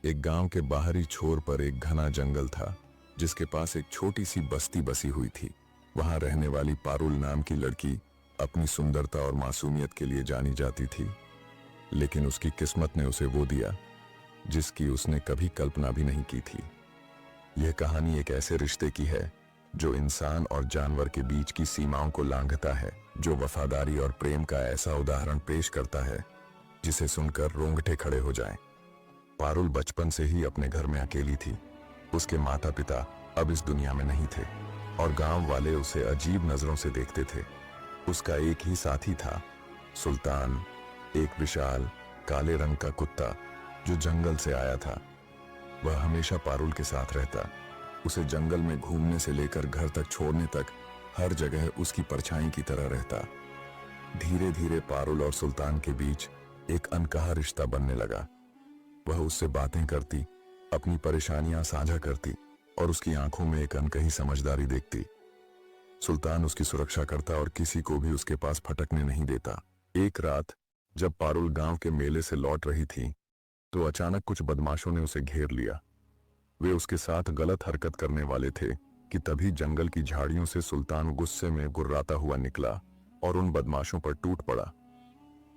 एक गांव के बाहरी छोर पर एक घना जंगल था जिसके पास एक छोटी सी बस्ती बसी हुई थी। वहां रहने वाली पारुल नाम की लड़की अपनी सुंदरता और मासूमियत के लिए जानी जाती थी, लेकिन उसकी किस्मत ने उसे वो दिया जिसकी उसने कभी कल्पना भी नहीं की थी। यह कहानी एक ऐसे रिश्ते की है जो इंसान और जानवर के बीच की सीमाओं को लांघता है, जो वफादारी और प्रेम का ऐसा उदाहरण पेश करता है जिसे सुनकर रोंगटे खड़े हो जाएं। पारुल बचपन से ही अपने घर में अकेली थी। उसके माता पिता अब इस दुनिया में नहीं थे और गांव वाले उसे अजीब नजरों से देखते थे। उसका एक ही साथी था, सुल्तान, एक विशाल काले रंग का कुत्ता जो जंगल से आया था। वह हमेशा पारुल के साथ रहता, उसे जंगल में घूमने से लेकर घर तक छोड़ने तक हर जगह उसकी परछाई की तरह रहता। धीरे धीरे पारुल और सुल्तान के बीच एक अनकहा रिश्ता बनने लगा। वह उससे बातें करती, अपनी परेशानियां साझा करती और उसकी आंखों में एक अनकही समझदारी देखती। सुल्तान उसकी सुरक्षा करता और किसी को भी उसके पास फटकने नहीं देता। एक रात जब पारुल गांव के मेले से लौट रही थी तो अचानक कुछ बदमाशों ने उसे घेर लिया। वे उसके साथ गलत हरकत करने वाले थे कि तभी जंगल की झाड़ियों से सुल्तान गुस्से में गुर्राता हुआ निकला और उन बदमाशों पर टूट पड़ा।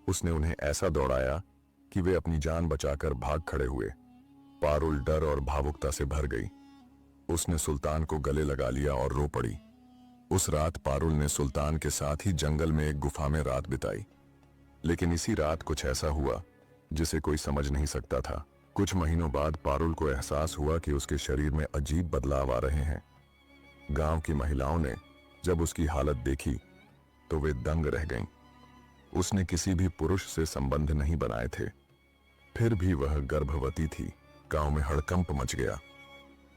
उसने उन्हें ऐसा दौड़ाया कि वे अपनी जान बचाकर भाग खड़े हुए। पारुल डर और भावुकता से भर गई। उसने सुल्तान को गले लगा लिया और रो पड़ी। उस रात पारुल ने सुल्तान के साथ ही जंगल में एक गुफा में रात बिताई। लेकिन इसी रात कुछ ऐसा हुआ जिसे कोई समझ नहीं सकता था। कुछ महीनों बाद पारुल को एहसास हुआ कि उसके शरीर में अजीब बदलाव आ रहे हैं। गांव की महिलाओं ने जब उसकी हालत देखी तो वे दंग रह गईं। उसने किसी भी पुरुष से संबंध नहीं बनाए थे, फिर भी वह गर्भवती थी। गांव में हड़कंप मच गया।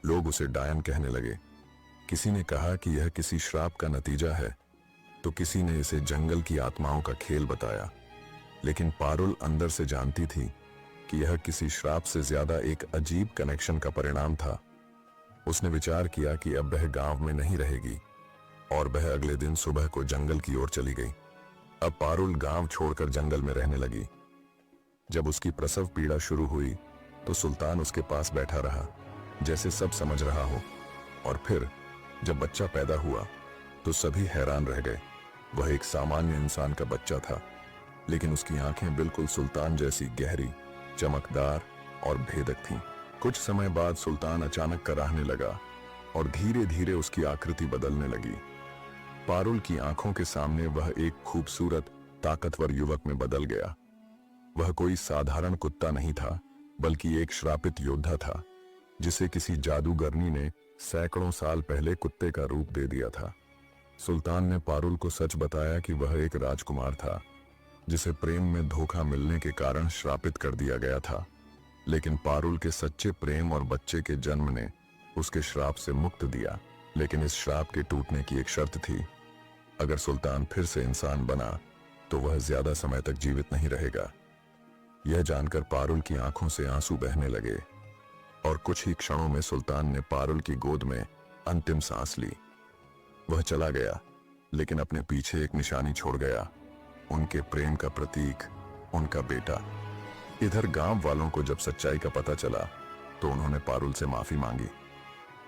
लोग उसे डायन कहने लगे। किसी ने कहा कि यह किसी श्राप का नतीजा है, तो किसी ने इसे जंगल की आत्माओं का खेल बताया। लेकिन पारुल अंदर से जानती थी कि यह किसी श्राप से ज्यादा एक अजीब कनेक्शन का परिणाम था। उसने विचार किया कि अब वह गांव में नहीं रहेगी और वह अगले दिन सुबह को जंगल की ओर चली गई। अब पारुल गांव छोड़कर जंगल में रहने लगी। जब उसकी प्रसव पीड़ा शुरू हुई तो सुल्तान उसके पास बैठा रहा, जैसे सब समझ रहा हो। और फिर जब बच्चा पैदा हुआ तो सभी हैरान रह गए। वह एक सामान्य इंसान का बच्चा था, लेकिन उसकी आंखें बिल्कुल सुल्तान जैसी गहरी, चमकदार और भेदक थीं। कुछ समय बाद सुल्तान अचानक कराहने लगा और धीरे धीरे उसकी आकृति बदलने लगी। पारुल की आंखों के सामने वह एक खूबसूरत, ताकतवर युवक में बदल गया। वह कोई साधारण कुत्ता नहीं था, बल्कि एक श्रापित योद्धा था जिसे किसी जादूगरनी ने सैकड़ों साल पहले कुत्ते का रूप दे दिया था। सुल्तान ने पारुल को सच बताया कि वह एक राजकुमार था जिसे प्रेम में धोखा मिलने के कारण श्रापित कर दिया गया था। लेकिन पारुल के सच्चे प्रेम और बच्चे के जन्म ने उसके श्राप से मुक्त दिया। लेकिन इस श्राप के टूटने की एक शर्त थी। अगर सुल्तान फिर से इंसान बना तो वह ज्यादा समय तक जीवित नहीं रहेगा। यह जानकर पारुल की आंखों से आंसू बहने लगे और कुछ ही क्षणों में सुल्तान ने पारुल की गोद में अंतिम सांस ली। वह चला गया, लेकिन अपने पीछे एक निशानी छोड़ गया, उनके प्रेम का प्रतीक, उनका बेटा। इधर गांव वालों को जब सच्चाई का पता चला तो उन्होंने पारुल से माफी मांगी,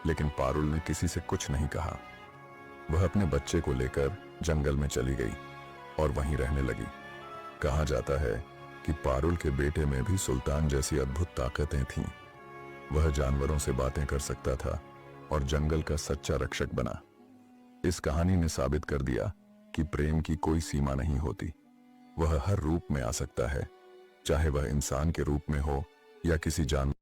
लेकिन पारुल ने किसी से कुछ नहीं कहा। वह अपने बच्चे को लेकर जंगल में चली गई और वहीं रहने लगी। कहा जाता है कि पारुल के बेटे में भी सुल्तान जैसी अद्भुत ताकतें थीं। वह जानवरों से बातें कर सकता था और जंगल का सच्चा रक्षक बना। इस कहानी ने साबित कर दिया कि प्रेम की कोई सीमा नहीं होती। वह हर रूप में आ सकता है, चाहे वह इंसान के रूप में हो या किसी जानवर